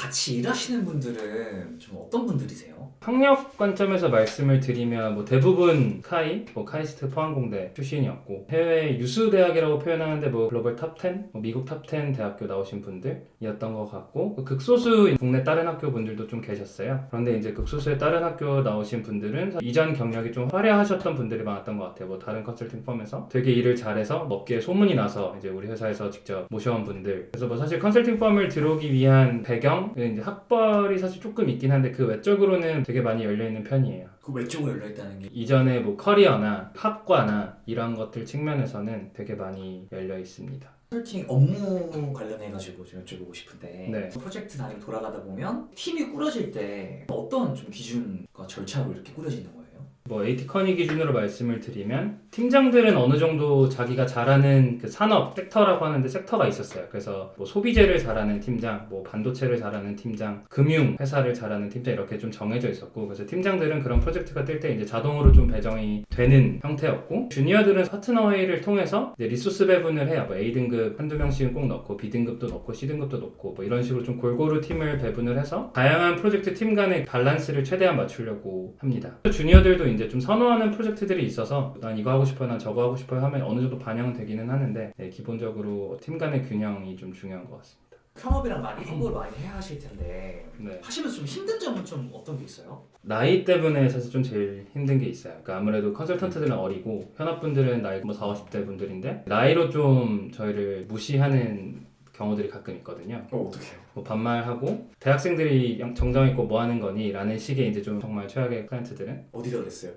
같이 일하시는 분들은 좀 어떤 분들이세요? 학력 관점에서 말씀을 드리면 뭐 대부분 카이스트 포항공대 출신이었고 해외 유수 대학이라고 표현하는데 뭐 글로벌 탑 10, 미국 탑 10 대학교 나오신 분들이었던 것 같고 극소수 국내 다른 학교 분들도 좀 계셨어요. 그런데 이제 극소수의 다른 학교 나오신 분들은 이전 경력이 좀 화려하셨던 분들이 많았던 것 같아요. 뭐 다른 컨설팅 펌에서 되게 일을 잘해서 업계에 소문이 나서 이제 우리 회사에서 직접 모셔온 분들. 그래서 뭐 사실 컨설팅 펌을 들어오기 위한 배경은 이제 학벌이 사실 조금 있긴 한데 그 외적으로는 되게 많이 열려있는 편이에요. 그 외쪽으로 열려있다는 게 이전에 뭐 커리어나 학과나 이런 것들 측면에서는 되게 많이 열려 있습니다. 컨설팅 업무 관련해가지고 좀 여쭤보고 싶은데 네. 프로젝트 단위로 돌아가다 보면 팀이 꾸려질 때 어떤 좀 기준과 절차로 이렇게 꾸려지는 거예요? 뭐 AT 커니 기준으로 말씀을 드리면 팀장들은 어느 정도 자기가 잘하는 그 산업 섹터라고 하는데 섹터가 있었어요. 그래서 뭐 소비재를 잘하는 팀장, 뭐 반도체를 잘하는 팀장, 금융 회사를 잘하는 팀장 이렇게 좀 정해져 있었고 그래서 팀장들은 그런 프로젝트가 뜰 때 이제 자동으로 좀 배정이 되는 형태였고 주니어들은 파트너 회의를 통해서 이제 리소스 배분을 해요. 뭐 A등급 한두 명씩은 꼭 넣고 B등급도 넣고 C등급도 넣고 뭐 이런 식으로 좀 골고루 팀을 배분을 해서 다양한 프로젝트 팀 간의 밸런스를 최대한 맞추려고 합니다. 주니어들도 이제 좀 선호하는 프로젝트들이 있어서 난 이거 하고 싶어요, 난 저거 하고 싶어요 하면 어느 정도 반영은 되기는 하는데 네, 기본적으로 팀 간의 균형이 좀 중요한 것 같습니다. 현업이랑 많이 협업을 많이 해야 하실 텐데 네. 하시면서 좀 힘든 점은 좀 어떤 게 있어요? 나이 때문에 사실 좀 제일 힘든 게 있어요. 그러니까 아무래도 컨설턴트들은 어리고 현업분들은 나이 뭐 40, 50대 분들인데 나이로 좀 저희를 무시하는 경우들이 가끔 있거든요. 어떡해요? 뭐 반말하고 대학생들이 정장 입고 뭐 하는 거니? 라는 식의 이제 좀 정말 최악의 클라이언트들은 어디가 그랬어요?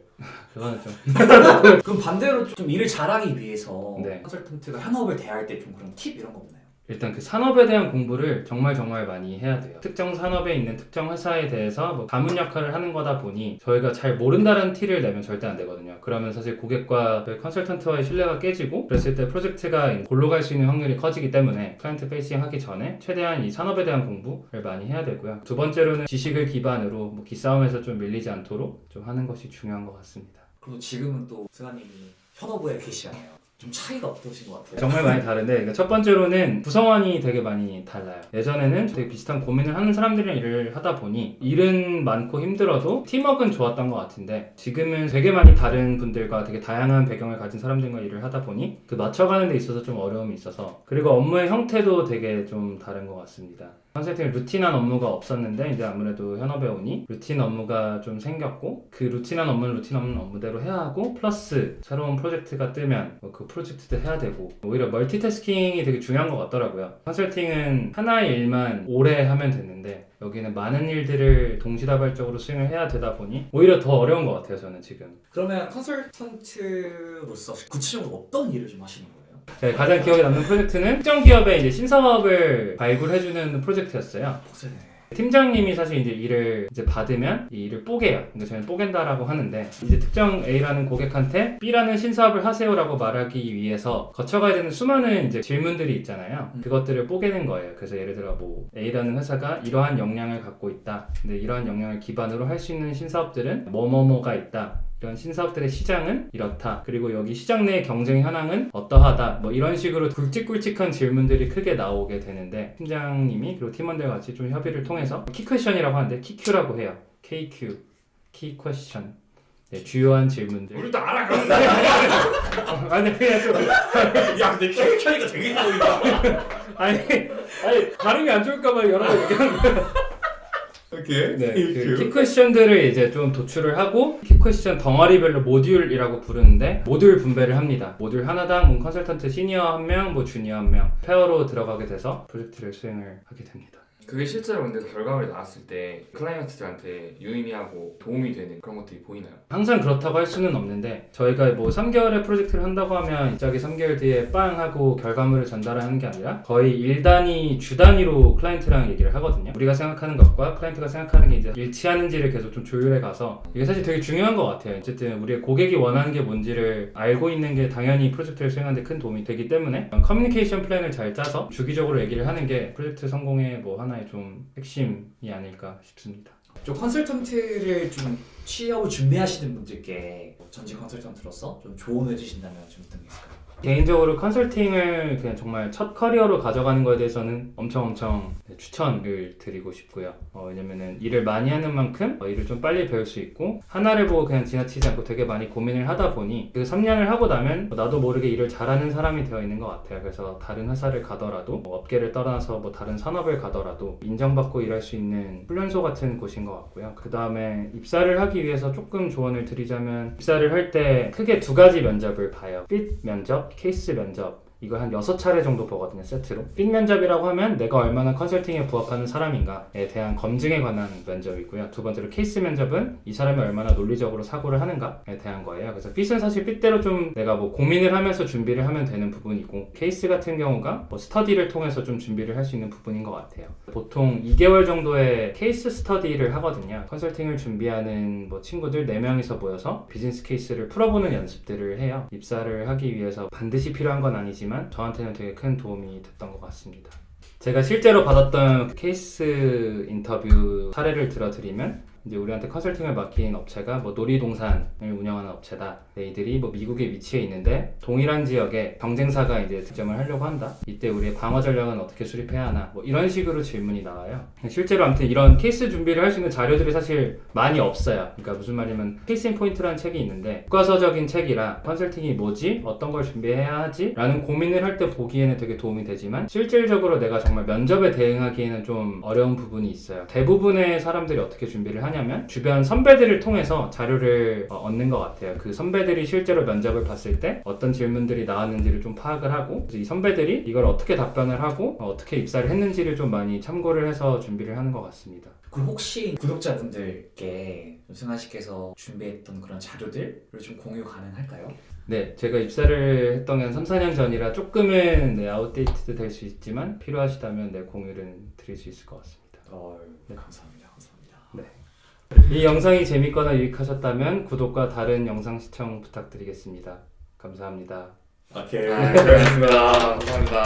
그거는 좀 그럼 반대로 좀 일을 잘하기 위해서 네. 컨설턴트가 현업을 대할 때 좀 그런 팁 이런 거 없나요? 일단 그 산업에 대한 공부를 정말 많이 해야 돼요. 특정 산업에 있는 특정 회사에 대해서 뭐 자문 역할을 하는 거다 보니 저희가 잘 모른다는 티를 내면 절대 안 되거든요. 그러면 사실 고객과 컨설턴트와의 신뢰가 깨지고 그랬을 때 프로젝트가 골로 갈 수 있는 확률이 커지기 때문에 클라이언트 페이싱 하기 전에 최대한 이 산업에 대한 공부를 많이 해야 되고요. 두 번째로는 지식을 기반으로 뭐 기싸움에서 좀 밀리지 않도록 좀 하는 것이 중요한 것 같습니다. 그리고 지금은 또 승아님이 현업부에 계시잖아요. 좀 차이가 어떠신 것 같아요? 정말 많이 다른데 그러니까 첫 번째로는 구성원이 되게 많이 달라요. 예전에는 되게 비슷한 고민을 하는 사람들이랑 일을 하다 보니 일은 많고 힘들어도 팀워크는 좋았던 것 같은데 지금은 되게 많이 다른 분들과 되게 다양한 배경을 가진 사람들과 일을 하다 보니 그 맞춰가는 데 있어서 좀 어려움이 있어서 그리고 업무의 형태도 되게 좀 다른 것 같습니다. 컨설팅은 루틴한 업무가 없었는데 이제 아무래도 현업에 오니 루틴 업무가 좀 생겼고 그 루틴한 업무는 루틴 없는 업무대로 해야 하고 플러스 새로운 프로젝트가 뜨면 그 프로젝트도 해야 되고 오히려 멀티태스킹이 되게 중요한 것 같더라고요. 컨설팅은 하나의 일만 오래 하면 되는데 여기는 많은 일들을 동시다발적으로 수행을 해야 되다 보니 오히려 더 어려운 것 같아요 저는 지금. 그러면 컨설턴트로서 구체적으로 어떤 일을 좀 하시는 거예요? 네, 가장 기억에 남는 프로젝트는 특정 기업의 이제 신사업을 발굴해주는 프로젝트였어요. 빡세네. 팀장님이 사실 이제 일을 이제 받으면 이 일을 뽀개요. 근데 저희는 뽀갠다라고 하는데 이제 특정 A라는 고객한테 B라는 신사업을 하세요라고 말하기 위해서 거쳐가야 되는 수많은 이제 질문들이 있잖아요. 그것들을 뽀개는 거예요. 그래서 예를 들어 뭐 A라는 회사가 이러한 역량을 갖고 있다. 근데 이러한 역량을 기반으로 할 수 있는 신사업들은 뭐뭐뭐가 있다. 이런 신사업들의 시장은 이렇다. 그리고 여기 시장 내 경쟁 현황은 어떠하다. 뭐 이런 식으로 굵직굵직한 질문들이 크게 나오게 되는데 팀장님이 그리고 팀원들 같이 좀 협의를 통해서 키 퀘션이라고 하는데 KQ라고 해요. KQ, 키 퀘션. 네, 주요한 질문들. 우리도 알아 그럼. 아니 그냥 좀 야 근데 캐릭터니까 되게 보인다. 아니 발음이 안 좋을까봐 여러 번 얘기하는 거예요. 오케이. 네, 키 퀘션들을 이제 좀 도출을 하고 키 퀘션 덩어리별로 모듈이라고 부르는데 모듈 분배를 합니다. 모듈 하나당 뭐 컨설턴트 시니어 한 명, 뭐 주니어 한 명 페어로 들어가게 돼서 프로젝트를 수행을 하게 됩니다. 그게 실제로 근데 결과물이 나왔을 때 클라이언트들한테 유의미하고 도움이 되는 그런 것들이 보이나요? 항상 그렇다고 할 수는 없는데 저희가 뭐 3개월의 프로젝트를 한다고 하면 갑자기 3개월 뒤에 빵 하고 결과물을 전달하는 게 아니라 거의 일 단위, 주 단위로 클라이언트랑 얘기를 하거든요. 우리가 생각하는 것과 클라이언트가 생각하는 게 이제 일치하는지를 계속 좀 조율해 가서 이게 사실 되게 중요한 것 같아요. 어쨌든 우리의 고객이 원하는 게 뭔지를 알고 있는 게 당연히 프로젝트를 수행하는 데 큰 도움이 되기 때문에 커뮤니케이션 플랜을 잘 짜서 주기적으로 얘기를 하는 게 프로젝트 성공의 뭐 하나의 좀 핵심이 아닐까 싶습니다. 좀 컨설턴트를 좀 취업을 준비하시는 분들께 전직 컨설턴트로서 좀 조언을 해주신다면 좀 어떤 게 있을까요? 개인적으로 컨설팅을 그냥 정말 첫 커리어로 가져가는 거에 대해서는 엄청 추천을 드리고 싶고요. 왜냐면은 일을 많이 하는 만큼 일을 좀 빨리 배울 수 있고 하나를 보고 그냥 지나치지 않고 되게 많이 고민을 하다 보니 그 3년을 하고 나면 나도 모르게 일을 잘하는 사람이 되어 있는 것 같아요. 그래서 다른 회사를 가더라도 업계를 떠나서 다른 산업을 가더라도 인정받고 일할 수 있는 훈련소 같은 곳인 것 같고요. 그 다음에 입사를 하기 위해서 조금 조언을 드리자면 입사를 할 때 크게 두 가지 면접을 봐요. 핏 면접, 케이스 면접. 이거 한 6차례 정도 보거든요, 세트로. 핏 면접이라고 하면 내가 얼마나 컨설팅에 부합하는 사람인가에 대한 검증에 관한 면접이고요. 두 번째로 케이스 면접은 이 사람이 얼마나 논리적으로 사고를 하는가에 대한 거예요. 그래서 핏은 사실 핏대로 좀 내가 고민을 하면서 준비를 하면 되는 부분이고, 케이스 같은 경우가 스터디를 통해서 좀 준비를 할 수 있는 부분인 것 같아요. 보통 2개월 정도의 케이스 스터디를 하거든요. 컨설팅을 준비하는 친구들 4명이서 모여서 비즈니스 케이스를 풀어보는 연습들을 해요. 입사를 하기 위해서 반드시 필요한 건 아니지만 저한테는 되게 큰 도움이 됐던 것 같습니다. 제가 실제로 받았던 케이스 인터뷰 사례를 들어드리면 이제 우리한테 컨설팅을 맡긴 업체가 놀이동산을 운영하는 업체다. 이들이 미국에 위치해 있는데 동일한 지역에 경쟁사가 이제 득점을 하려고 한다. 이때 우리의 방어 전략은 어떻게 수립해야 하나? 이런 식으로 질문이 나와요. 실제로 아무튼 이런 케이스 준비를 할 수 있는 자료들이 사실 많이 없어요. 그러니까 무슨 말이냐면 케이스 인 포인트라는 책이 있는데 교과서적인 책이라 컨설팅이 뭐지? 어떤 걸 준비해야 하지? 라는 고민을 할 때 보기에는 되게 도움이 되지만 실질적으로 내가 정말 면접에 대응하기에는 좀 어려운 부분이 있어요. 대부분의 사람들이 어떻게 준비를 하냐면 주변 선배들을 통해서 자료를 얻는 것 같아요. 그 선배들이 실제로 면접을 봤을 때 어떤 질문들이 나왔는지를 좀 파악을 하고 이 선배들이 이걸 어떻게 답변을 하고 어떻게 입사를 했는지를 좀 많이 참고를 해서 준비를 하는 것 같습니다. 그럼 혹시 구독자분들께 승환 씨께서 준비했던 그런 자료들을 좀 공유 가능할까요? 네, 제가 입사를 했던 게 한 3, 4년 전이라 조금은 아웃데이트드 될 수 있지만 필요하시다면 공유를 드릴 수 있을 것 같습니다. 네, 감사합니다. 네. 이 영상이 재밌거나 유익하셨다면 구독과 다른 영상 시청 부탁드리겠습니다. 감사합니다. 오케이. 고맙습니다. 감사합니다.